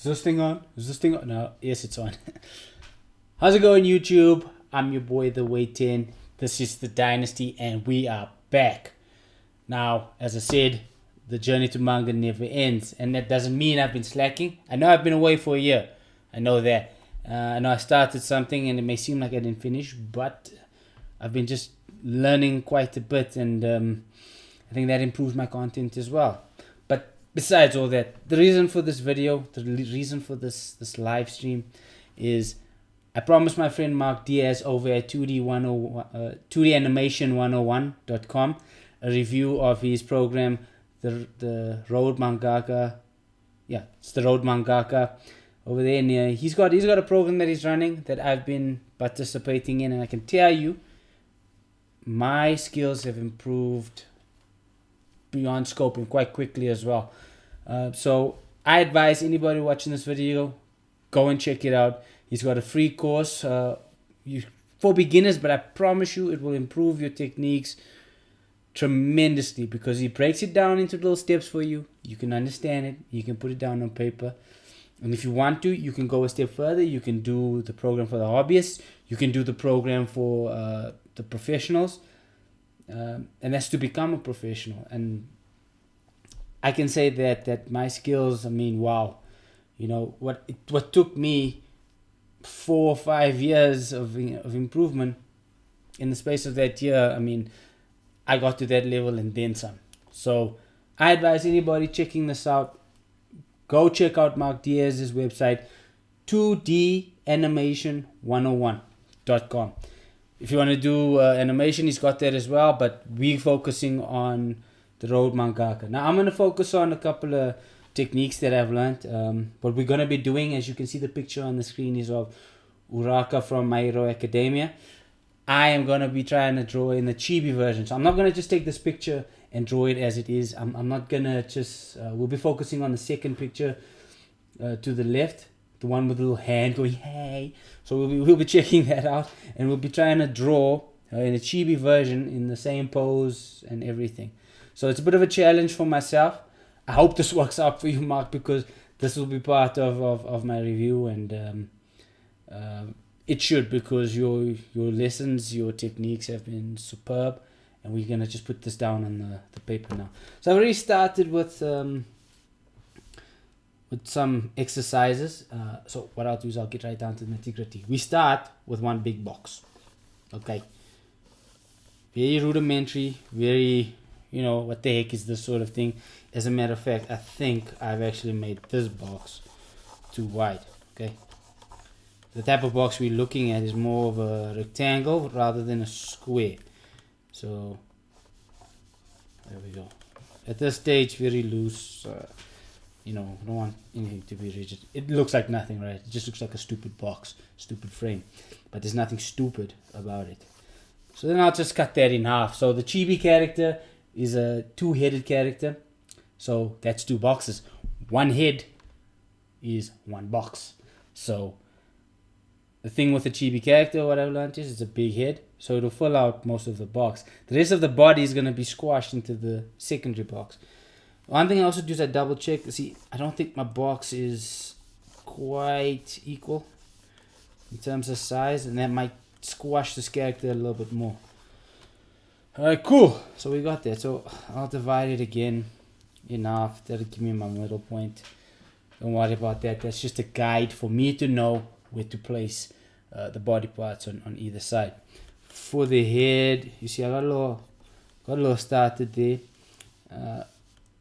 Is this thing on? Is this thing on? No, yes, it's on. How's it going, YouTube? I'm your boy, the Way 10. This is the Dynasty, and we are back. Now, as I said, the journey to manga never ends, and that doesn't mean I've been slacking. I know I've been away for a year. I know that. I know I started something, and it may seem like I didn't finish, but I've been just learning quite a bit, and I think that improves my content as well. But besides all that, the reason for this video, the reason for this live stream is I promised my friend Mark Diaz over at 2danimations101.com a review of his program, the Road Mangaka. Yeah, it's the Road Mangaka over there. And he's got a program that he's running that I've been participating in, and I can tell you, my skills have improved beyond scope and quite quickly as well. So I advise anybody watching this video, go and check it out. He's got a free course for beginners, but I promise you it will improve your techniques tremendously because he breaks it down into little steps for you. You can understand it. You can put it down on paper. And if you want to, you can go a step further. You can do the program for the hobbyists. You can do the program for the professionals. And that's to become a professional. And I can say that my skills, I mean, wow. You know, what took me 4 or 5 years of improvement, in the space of that year, I mean, I got to that level and then some. So I advise anybody checking this out, go check out Mark Diaz's website, 2danimations101.com. If you want to do animation, he's got that as well, but we're focusing on the Road Mangaka. Now, I'm going to focus on a couple of techniques that I've learned. What we're going to be doing, as you can see the picture on the screen, is of Uraka from My Hero Academia. I am going to be trying to draw in the chibi version. So I'm not going to just take this picture and draw it as it is. I'm not going to just... we'll be focusing on the second picture to the left. The one with the little hand going, hey. So we'll be checking that out. And we'll be trying to draw in a chibi version in the same pose and everything. So it's a bit of a challenge for myself. I hope this works out for you, Mark, because this will be part of my review. And it should, because your lessons, your techniques have been superb. And we're going to just put this down on the paper now. So I've already started with some exercises. So what I'll do is I'll get right down to the nitty-gritty. We start with one big box. Okay. Very rudimentary, very, you know, what the heck is this sort of thing. As a matter of fact, I think I've actually made this box too wide. Okay. The type of box we're looking at is more of a rectangle rather than a square. So there we go. At this stage, very loose. You know, don't want anything to be rigid. It looks like nothing, right? It just looks like a stupid box, stupid frame. But there's nothing stupid about it. So then I'll just cut that in half. So the chibi character is a two-headed character. So that's 2 boxes. One head is 1 box. So the thing with the chibi character, what I've learned is it's a big head. So it'll fill out most of the box. The rest of the body is going to be squashed into the secondary box. One thing I also do is I double check. See, I don't think my box is quite equal in terms of size, and that might squash this character a little bit more. Alright, cool. So we got that. So I'll divide it again in half. That'll give me my middle point. Don't worry about that. That's just a guide for me to know where to place the body parts on either side. For the head, you see I got a little started there.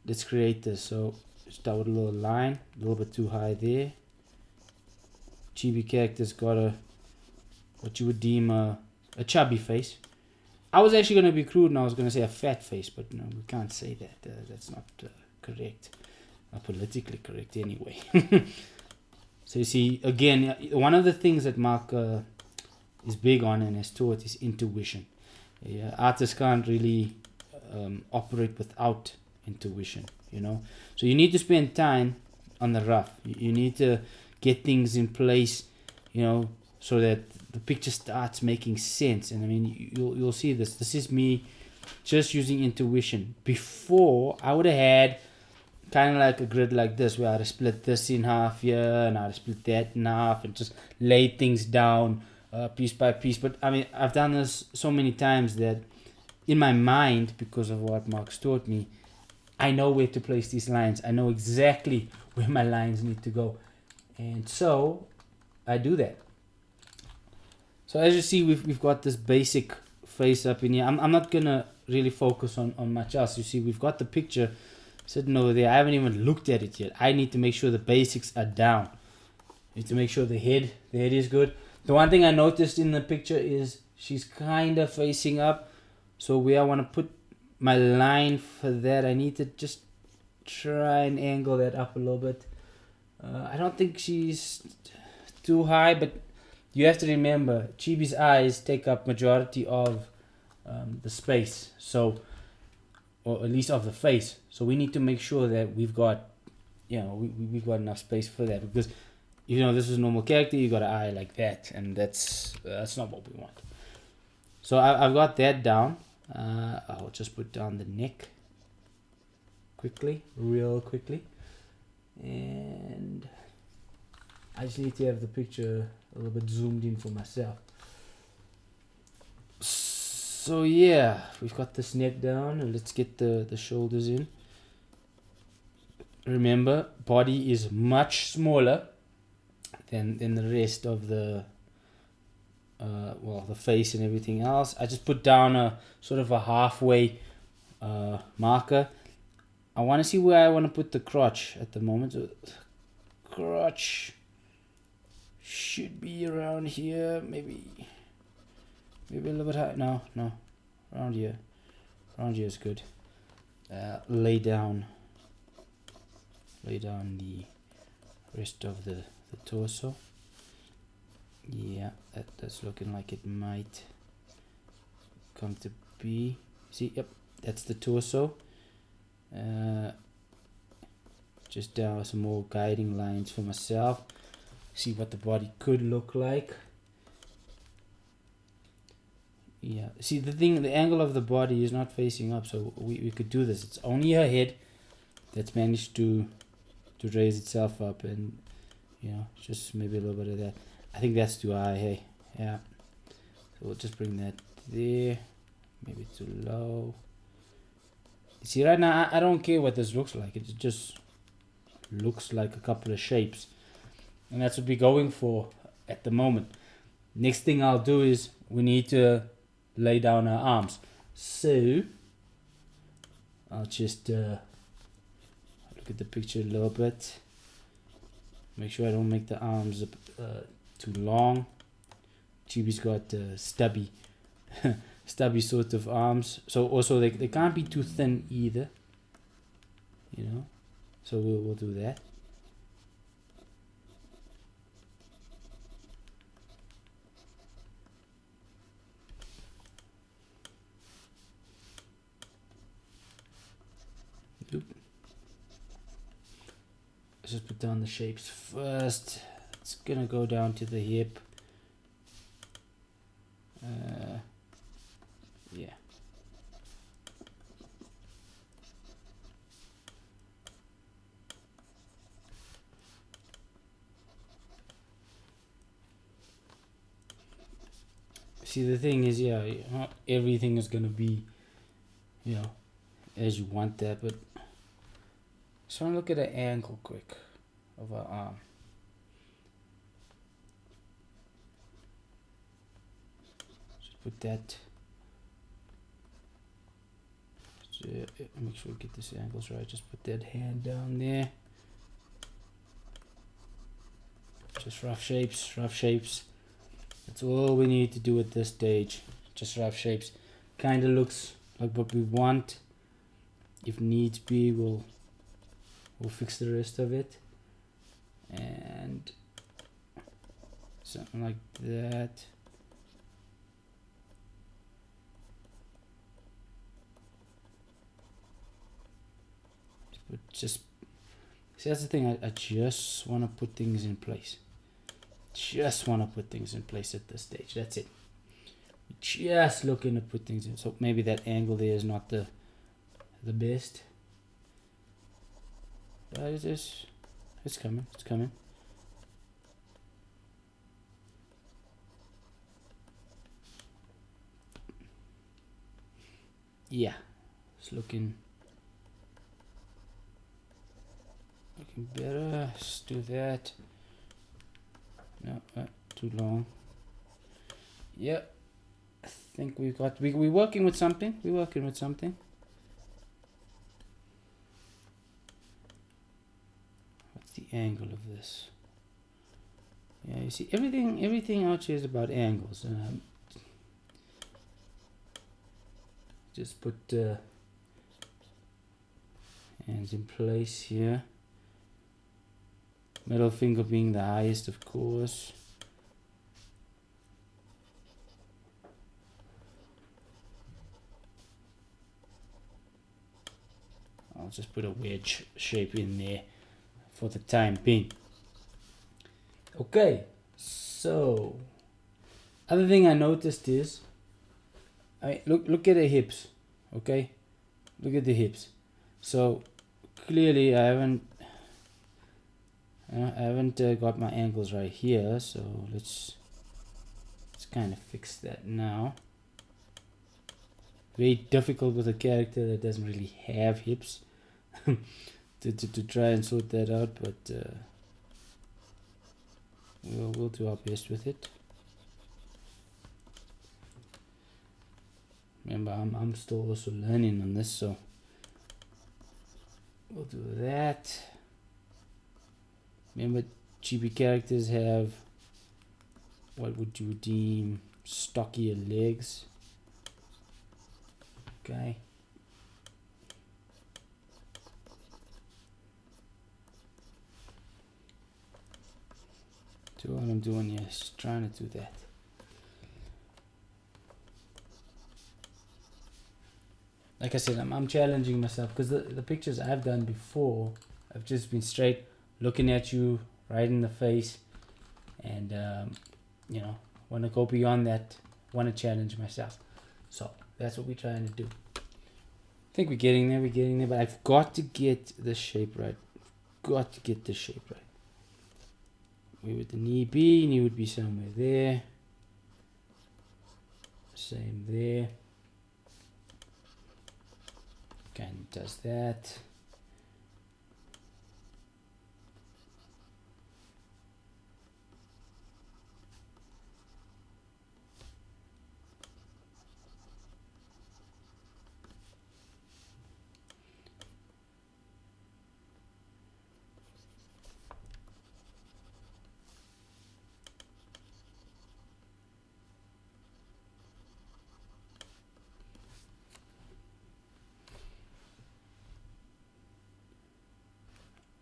Let's create this. So start with a little line, a little bit too high there. Chibi character's got what you would deem a chubby face. I was actually going to be crude and I was going to say a fat face, but no, we can't say that. That's not correct. Not politically correct anyway. So you see, again, one of the things that Mark is big on and has taught is intuition. Yeah, artists can't really operate without intuition, you know. So you need to spend time on the rough. You need to get things in place, you know, so that the picture starts making sense. And I mean, you'll see this. This is me just using intuition. Before, I would have had kind of like a grid like this, where I split this in half here and I split that in half and just lay things down piece by piece. But I mean, I've done this so many times that in my mind, because of what Mark's taught me, I know where to place these lines. I know exactly where my lines need to go, and so I do that. So as you see, we've got this basic face up in here. I'm not gonna really focus on much else. You see, we've got the picture sitting over there. I haven't even looked at it yet. I need to make sure the basics are down. Need to make sure the head is good. The one thing I noticed in the picture is she's kind of facing up. So where I want to put my line for that, I need to just try and angle that up a little bit. I don't think she's too high, but you have to remember, Chibi's eyes take up majority of the space, so, or at least of the face. So we need to make sure that we've got, we've got enough space for that, because this is a normal character, you got an eye like that, and that's not what we want. So I've got that down. I'll just put down the neck real quickly, and I just need to have the picture a little bit zoomed in for myself. So yeah, we've got this neck down, and let's get the shoulders in. Remember, body is much smaller than the rest of the the face and everything else. I just put down a sort of a halfway marker. I want to see where I want to put the crotch at the moment. Crotch should be around here, maybe a little bit high. No, around here is good. Lay down the rest of the torso. Yeah, that's looking like it might come to be. See, yep, that's the torso. Just down some more guiding lines for myself. See what the body could look like. Yeah, see, the angle of the body is not facing up, so we could do this. It's only her head that's managed to raise itself up, and just maybe a little bit of that. I think that's too high, hey? Yeah. So we'll just bring that there. Maybe too low. See, right now, I don't care what this looks like. It just looks like a couple of shapes. And that's what we're going for at the moment. Next thing I'll do is we need to lay down our arms. So, I'll just look at the picture a little bit. Make sure I don't make the arms too long. Chibi's got stubby sort of arms, so also they can't be too thin either, so we'll do that. Let's just put down the shapes first. It's gonna go down to the hip. Yeah. See, the thing is, not everything is gonna be, as you want that, but just want to look at the angle quick of our arm. Put that. Make sure we get this angles right. Just put that hand down there. Just rough shapes. That's all we need to do at this stage. Just rough shapes. Kind of looks like what we want. If needs be, we'll fix the rest of it. And something like that. But just see, that's the thing. I just want to put things in place. Just want to put things in place at this stage. That's it. Just looking to put things in. So maybe that angle there is not the best. But it's coming. It's coming. Yeah, it's looking better. Let's do that. No, too long. Yeah, I think we're working with something. We're working with something. What's the angle of this? Yeah, you see, everything out here is about angles. Just put hands in place here. Middle finger being the highest, of course. I'll just put a wedge shape in there for the time being. Okay, so other thing I noticed is, look at the hips. Okay, look at the hips. So clearly I haven't got my angles right here. So let's kind of fix that now. Very difficult with a character that doesn't really have hips to try and sort that out, but we'll do our best with it. Remember, I'm still also learning on this, so we'll do that. Remember, chibi characters have what would you deem stockier legs. Okay. So what I'm doing here is trying to do that. Like I said, I'm challenging myself because the pictures I've done before, I've just been straight looking at you right in the face, and you know, want to go beyond that, want to challenge myself. So that's what we're trying to do. I think we're getting there, but I've got to get the shape right. Got to get the shape right. Where would the knee be? Knee would be somewhere there. Same there. Kind of does that.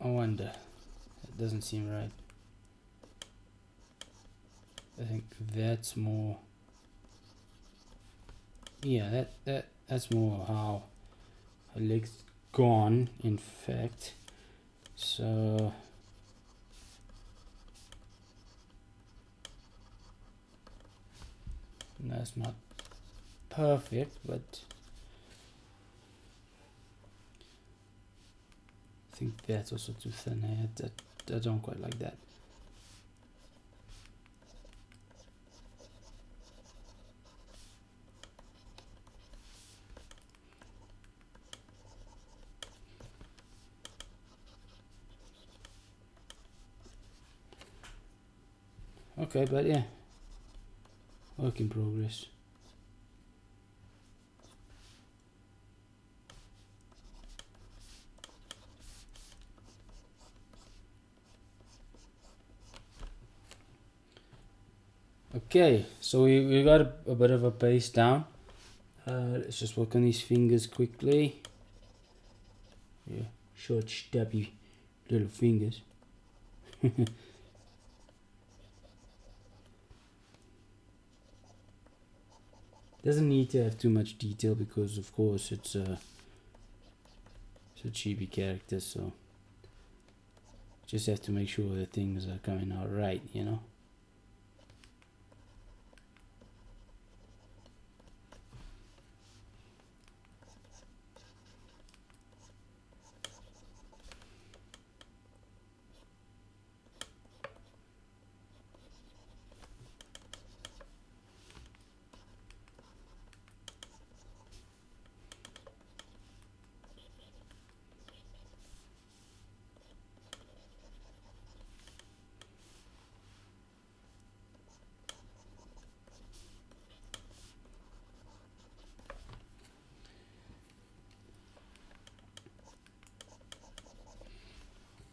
I wonder. It doesn't seem right. I think that's more. Yeah, that's more how her leg's gone, in fact. So that's not perfect, but I think that's also too thin. I don't quite like that. Okay, but yeah, work in progress. Okay, so we got a bit of a base down. Let's just work on these fingers quickly. Yeah, short, stubby little fingers. Doesn't need to have too much detail because, of course, it's a chibi character, so just have to make sure that things are coming out right, you know.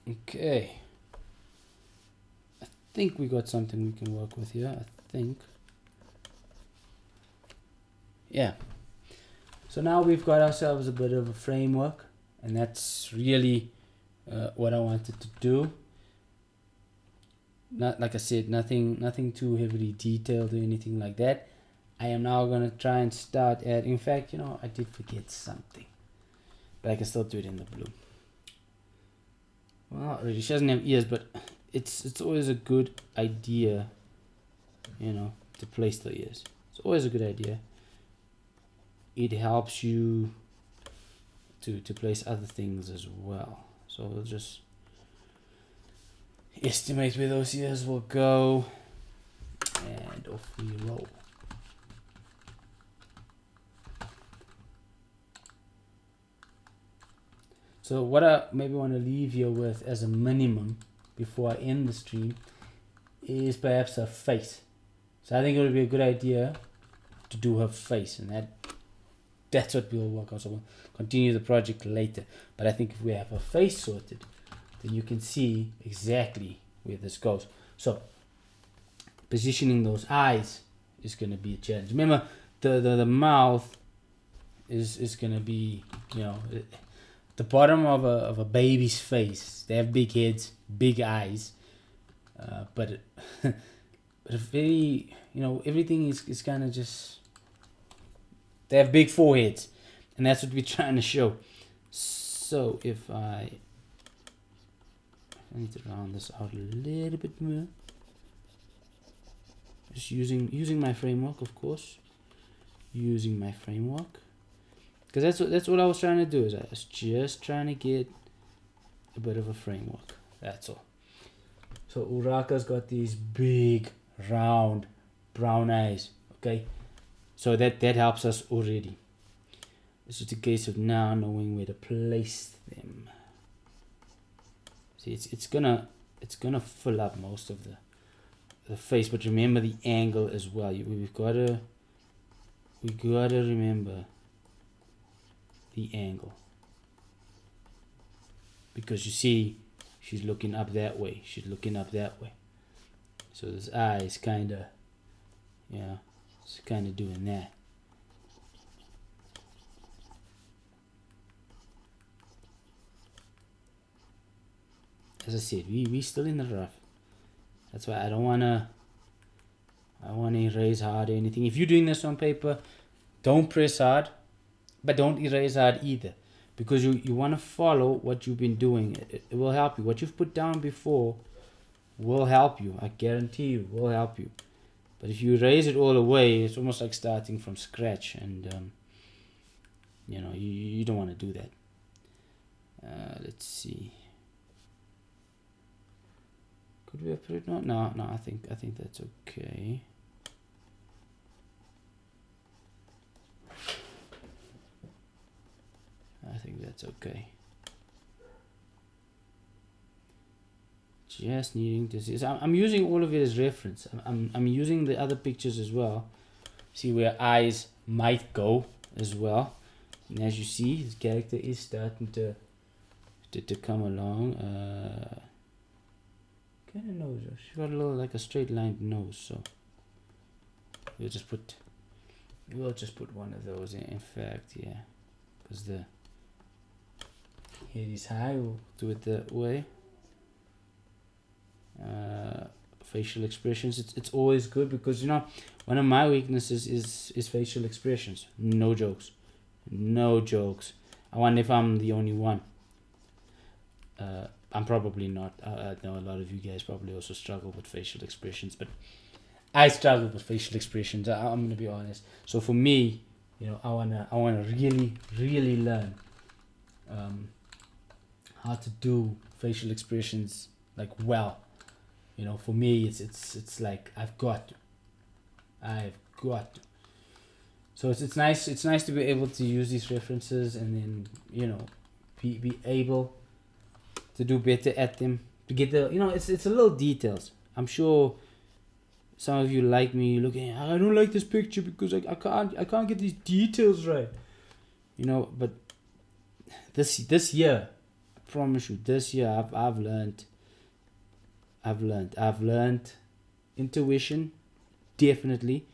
Okay. I think we got something we can work with here. I think. Yeah. So now we've got ourselves a bit of a framework, and that's really what I wanted to do. Not like I said, nothing too heavily detailed or anything like that. I am now gonna try and start at. In fact, I did forget something, but I can still do it in the blue. Well, not really. She doesn't have ears, but it's always a good idea, to place the ears. It's always a good idea. It helps you to place other things as well. So we'll just estimate where those ears will go, and off we roll. So what I maybe want to leave you with as a minimum before I end the stream is perhaps her face. So I think it would be a good idea to do her face, and that's what we'll work on. So we'll continue the project later. But I think if we have her face sorted, then you can see exactly where this goes. So positioning those eyes is going to be a challenge. Remember, the mouth is going to be, the bottom of a baby's face. They have big heads, big eyes, but very, everything is kind of just. They have big foreheads, and that's what we're trying to show. So if I need to round this out a little bit more, just using my framework, of course, using my framework. Because that's what I was trying to do. Is I was just trying to get a bit of a framework. That's all. So Uraka's got these big, round, brown eyes. Okay, so that helps us already. It's just a case of now knowing where to place them. See, it's gonna fill up most of the face, but remember the angle as well. We gotta remember the angle, because you see she's looking up that way, so this eye is kind of it's kind of doing that. As I said, we still in the rough. That's why I don't wanna erase hard or anything. If you're doing this on paper, don't press hard, but don't erase hard either, because you want to follow what you've been doing. It will help you. What you've put down before will help you. I guarantee you, will help you. But if you erase it all away, it's almost like starting from scratch, and you don't want to do that. Let's see. Could we have put it? No. I think that's okay. I think that's okay. Just needing to see. So I'm using all of it as reference. I'm using the other pictures as well. See where eyes might go as well. And as you see, his character is starting to come along. Kind of nose. She got a little like a straight lined nose, so we'll just put one of those in. In fact, yeah, because the head is high. We'll do it that way. Facial expressions. It's always good, because one of my weaknesses is facial expressions. No jokes. I wonder if I'm the only one. I'm probably not. I know a lot of you guys probably also struggle with facial expressions, but I struggle with facial expressions. I'm gonna be honest. So for me, I wanna really learn how to do facial expressions like well. For me, it's like I've got to. So it's nice. It's nice to be able to use these references, and then be able to do better at them, to get the it's a little details. I'm sure some of you like me looking, I don't like this picture because I can't get these details right, but this year promise you, this year I've learned intuition, definitely.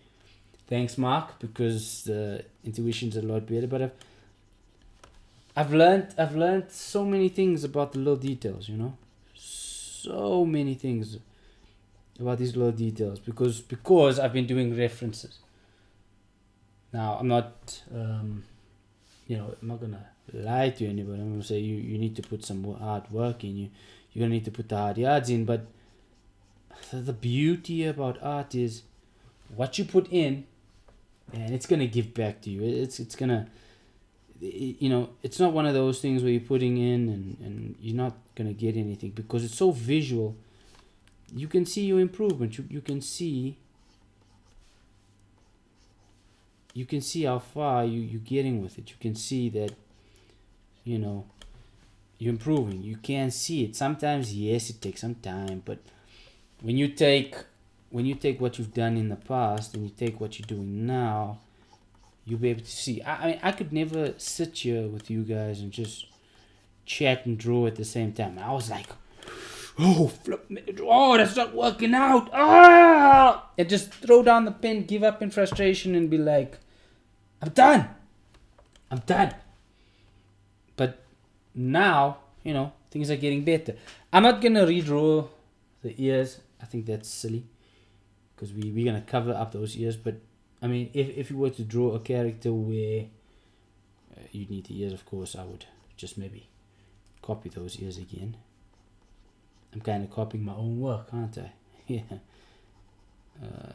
Thanks, Mark, because the intuition's a lot better. But I've learned so many things about the little details, you know, so many things about these little details because I've been doing references. Now I'm not, you know, I'm not gonna lie to anybody. I'm gonna say you need to put some hard work in. You're gonna need to put the hard yards in. But the beauty about art is what you put in, and it's gonna give back to you. It's gonna, you know, it's not one of those things where you're putting in and you're not gonna get anything because it's so visual. You can see your improvement. You can see how far you're getting with it. You can see that, you know, you're improving. You can see it. Sometimes, yes, it takes some time, but when you take what you've done in the past and you take what you're doing now, you'll be able to see. I mean, I could never sit here with you guys and just chat and draw at the same time. I was like, oh, flip me, oh, that's not working out. Ah! And just throw down the pen, give up in frustration, and be like, I'm done. But now, you know, things are getting better. I'm not gonna redraw the ears. I think that's silly because we're gonna cover up those ears. But I mean, if you were to draw a character where you need the ears, of course, I would just maybe copy those ears again. I'm kind of copying my own work, aren't I? Yeah.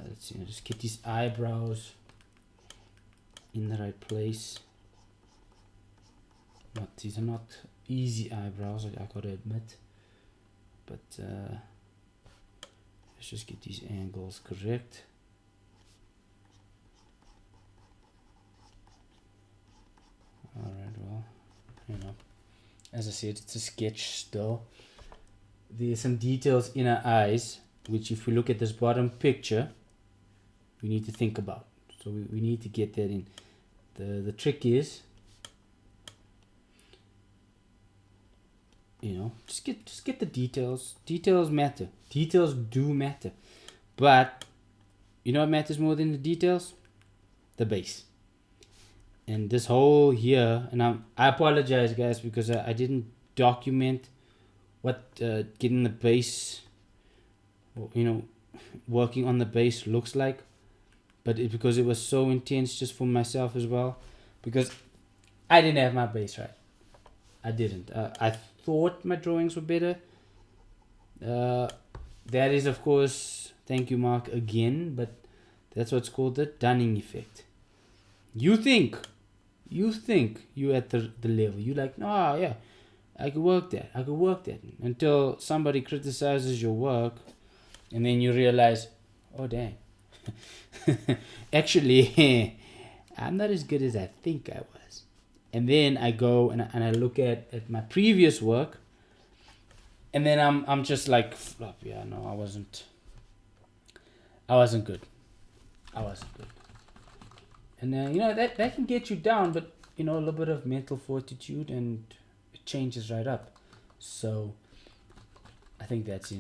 Let's see. Just get these eyebrows in the right place. These are not easy eyebrows, I gotta admit. But let's just get these angles correct. Alright, well, you know, as I said, it's a sketch still. There's some details in our eyes, which if we look at this bottom picture, we need to think about. So we need to get that in. The trick is, you know, just get the details. Details matter. Details do matter. But you know what matters more than the details? The base. And this whole year, and I apologize, guys, because I didn't document what getting the base, you know, working on the base looks like. But because it was so intense just for myself as well, because I didn't have my base right. I didn't. I thought my drawings were better. That is, of course, thank you, Mark, again, but that's what's called the Dunning effect. You think you're at the level. You're like, no, yeah, I could work that. Until somebody criticizes your work, and then you realize, oh, dang. Actually, I'm not as good as I think I was. And then I go and I look at my previous work, and then I'm just like, flop, yeah, no, I wasn't good. And then, you know, that can get you down, but, you know, a little bit of mental fortitude and it changes right up. So I think that's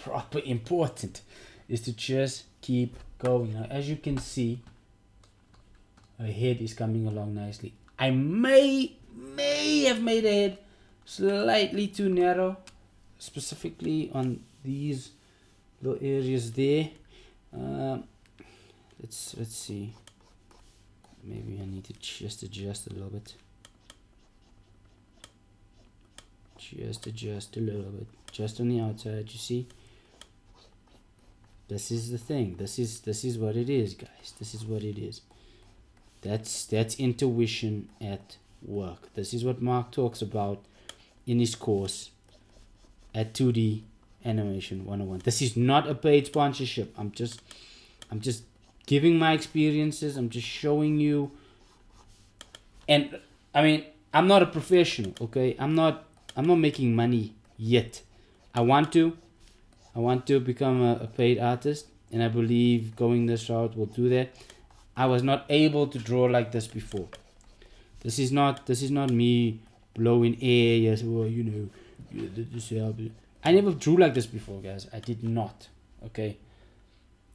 proper important, is to just keep going. Now, as you can see, her head is coming along nicely. I may have made her head slightly too narrow, specifically on these little areas there. Let's see. Maybe I need to just adjust a little bit. Just adjust a little bit, just on the outside. You see, this is the thing. This is what it is, guys. This is what it is. That's intuition at work. This is what Mark talks about in his course at 2D Animation 101. This is not a paid sponsorship. I'm just giving my experiences. I'm just showing you. And I mean, I'm not a professional, okay? I'm not making money yet. I want to become a paid artist, and I believe going this route will do that. I was not able to draw like this before. This is not me blowing air. Yes, well, you know, this help. I never drew like this before, guys. I did not. Okay.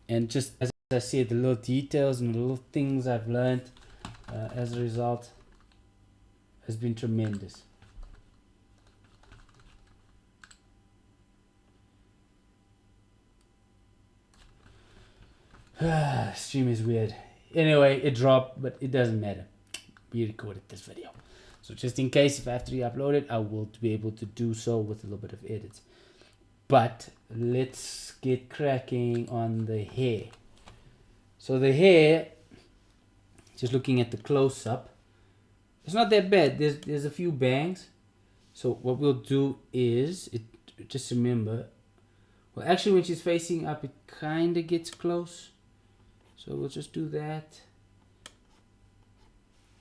And just as I said, the little details and the little things I've learned as a result has been tremendous. Stream is weird. Anyway, it dropped, but it doesn't matter. We recorded this video. So just in case if I have to re-upload it, I will be able to do so with a little bit of edits. But let's get cracking on the hair. So the hair, just looking at the close-up, it's not that bad. There's a few bangs. So what we'll do is, just remember, well, actually when she's facing up, it kind of gets close. So we'll just do that.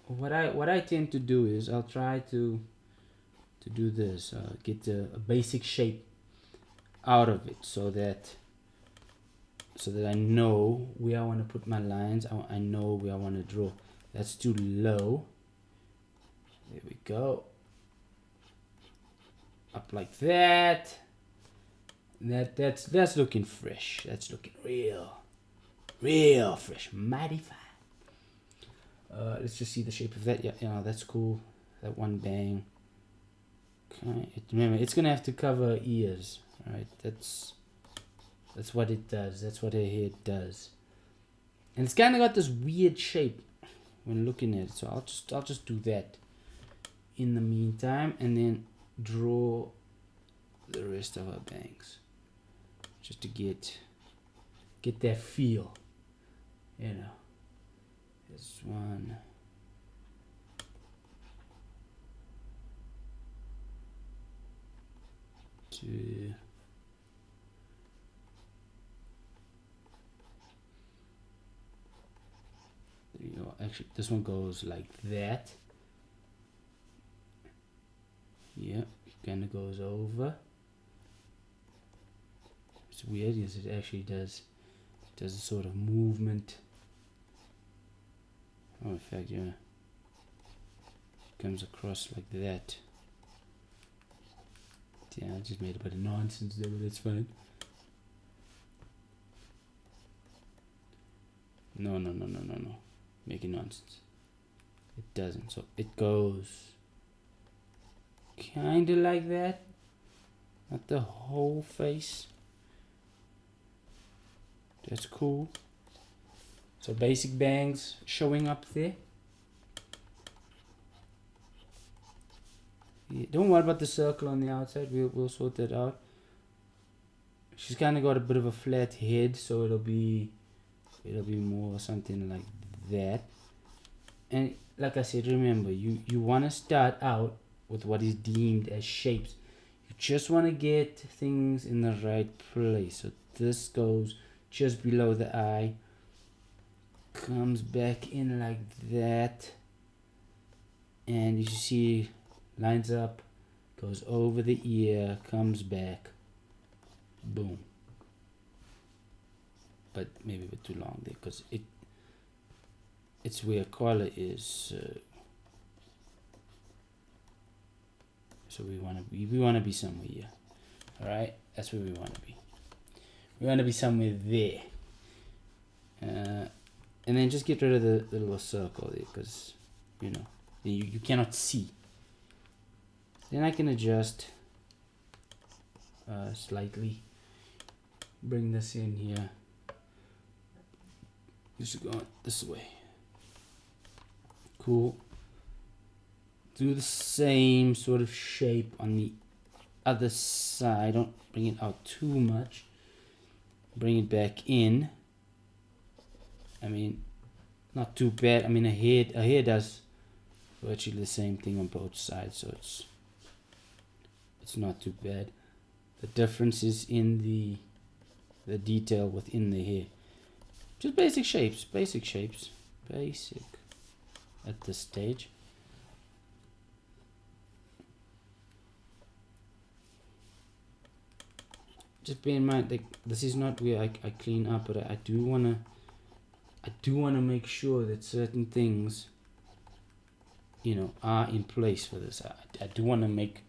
What I tend to do is I'll try to do this, get a basic shape out of it, so that I know where I want to put my lines. I know where I want to draw. That's too low. There we go. Up like that. That's looking fresh. That's looking real fresh, mighty fine. Let's just see the shape of that. Yeah, that's cool. That one bang. Okay, remember, it's gonna have to cover ears. All right, that's what it does. That's what her head does. And it's kind of got this weird shape when looking at it. So I'll just do that in the meantime, and then draw the rest of our bangs, just to get that feel, you know. This one, two, three. Oh, actually, this one goes like that. Yeah, kind of goes over. It's weird because it actually does a sort of movement. Oh, in fact, yeah, comes across like that. Yeah, I just made a bit of nonsense there, but it's fine. No, making nonsense. It doesn't. So it goes kind of like that, not the whole face. That's cool. So basic bangs showing up there. Yeah, don't worry about the circle on the outside. We'll sort that out. She's kind of got a bit of a flat head, so it'll be more something like that. And like I said, remember, you want to start out with what is deemed as shapes. You just want to get things in the right place. So this goes just below the eye, comes back in like that, and you see lines up, goes over the ear, comes back, boom. But maybe a bit too long there, because it's where collar is. So we want to be somewhere here. All right, that's where we want to be. We want to be somewhere there. And then just get rid of the little circle there, because you know you cannot see. Then I can adjust slightly. Bring this in here. Just go this way. Cool. Do the same sort of shape on the other side. Don't bring it out too much. Bring it back in. I mean, not too bad. I mean, a hair does virtually the same thing on both sides, so it's not too bad. The difference is in the detail within the hair. Just basic shapes at this stage. Just bear in mind, like, this is not where I clean up, but I do wanna make sure that certain things are in place for this. I do want to make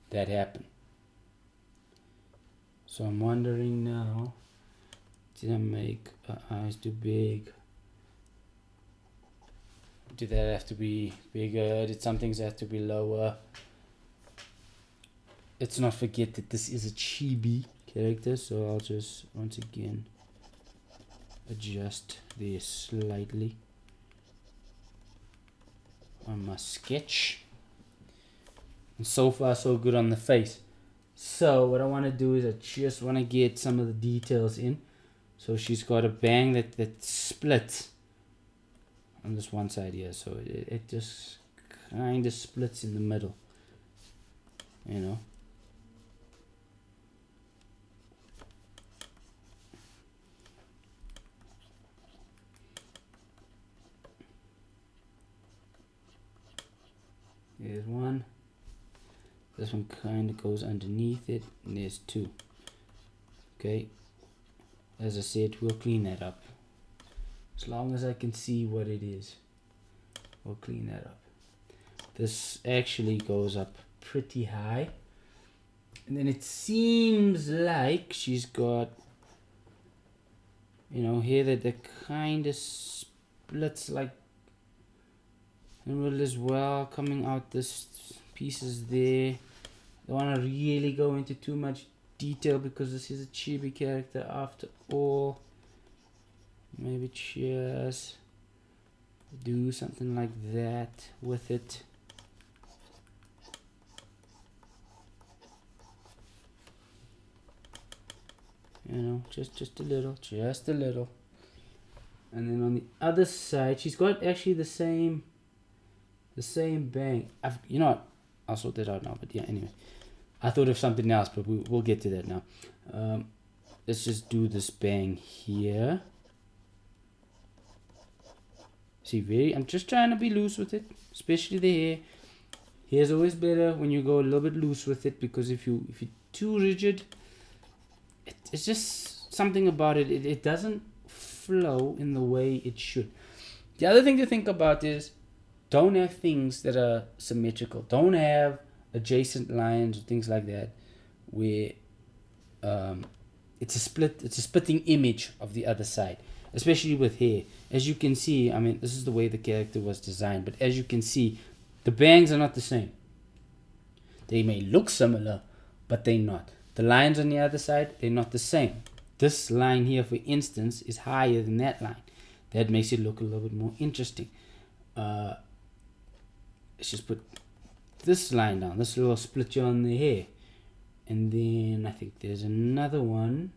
that happen. So I'm wondering now, did I make eyes too big? Did that have to be bigger? Did some things have to be lower? Let's not forget that this is a chibi character, so I'll just once again adjust this slightly on my sketch. And so far so good on the face. So what I want to do is I just want to get some of the details in. So she's got a bang that splits on this one side here, so it just kind of splits in the middle, There's one. This one kind of goes underneath it, and there's two. Okay, as I said, we'll clean that up. As long as I can see what it is, we'll clean that up. This actually goes up pretty high, and then it seems like she's got here that kind of splits like in the middle as well, coming out this pieces there. Don't want to really go into too much detail because this is a chibi character after all. Maybe just do something like that with it. Just a little. And then on the other side, she's got actually the same bang. I'll sort that out now. But yeah, anyway, I thought of something else, but we'll get to that now. Let's just do this bang here. See, I'm just trying to be loose with it, especially the hair. Hair's always better when you go a little bit loose with it, because if you're too rigid, it's just something about it. It doesn't flow in the way it should. The other thing to think about is don't have things that are symmetrical. Don't have adjacent lines or things like that where it's a splitting image of the other side, especially with hair. As you can see, I mean, this is the way the character was designed, but as you can see, the bangs are not the same. They may look similar, but they're not. The lines on the other side, they're not the same. This line here, for instance, is higher than that line. That makes it look a little bit more interesting. Let's just put this line down, this little split here on the hair. And then I think there's another one.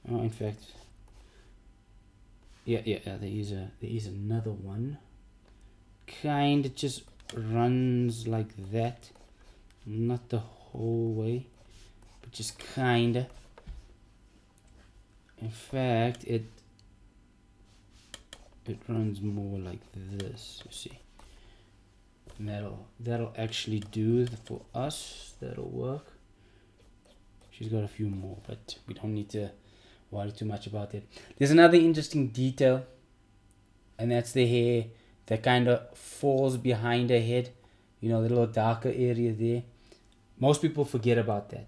Oh, in fact, yeah, there is another one. Kind of just runs like that. Not the whole way, but just kind of. In fact, it runs more like this, you see. And that'll actually do for us. That'll work. She's got a few more, but we don't need to worry too much about it. There's another interesting detail, and that's the hair that kind of falls behind her head. The little darker area there. Most people forget about that.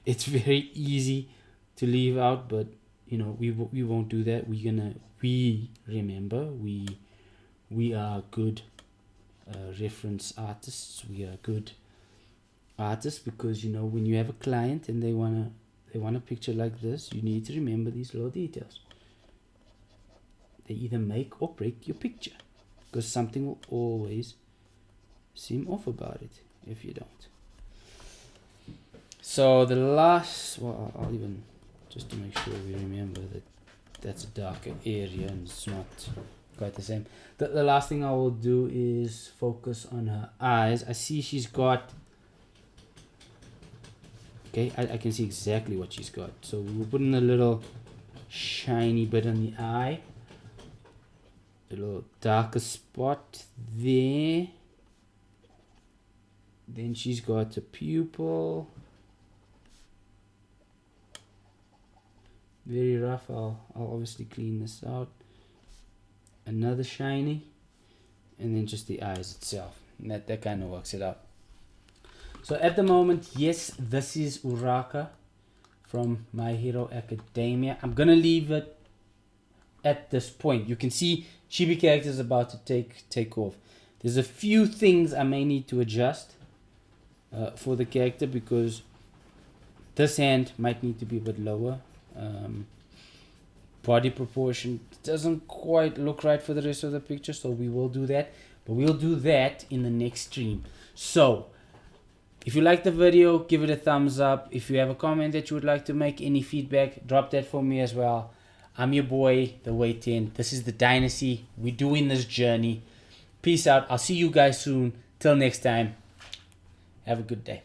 It's very easy to leave out, but we won't do that. We remember we are good reference artists. We are good artists because when you have a client and they want a picture like this, you need to remember these little details. They either make or break your picture, because something will always seem off about it if you don't. So the last, I'll even, just to make sure we remember that that's a darker area and it's not quite the same. The last thing I will do is focus on her eyes. I see she's got, okay, I can see exactly what she's got. So we'll put in a little shiny bit on the eye. A little darker spot there. Then she's got a pupil. Very rough. I'll obviously clean this out. Another shiny. and then just the eyes itself. And that kind of works it out. So at the moment, yes, this is Uraka from My Hero Academia. I'm gonna leave it at this point. You can see chibi character is about to take off. There's a few things I may need to adjust for the character, because this hand might need to be a bit lower. Body proportion doesn't quite look right for the rest of the picture, so we will do that, but we'll do that in the next stream. So if you like the video, give it a thumbs up. If you have a comment that you would like to make, any feedback, drop that for me as well. I'm your boy, the Way 10. This is the Dynasty. We're doing this journey. Peace out. I'll see you guys soon. Till next time, have a good day.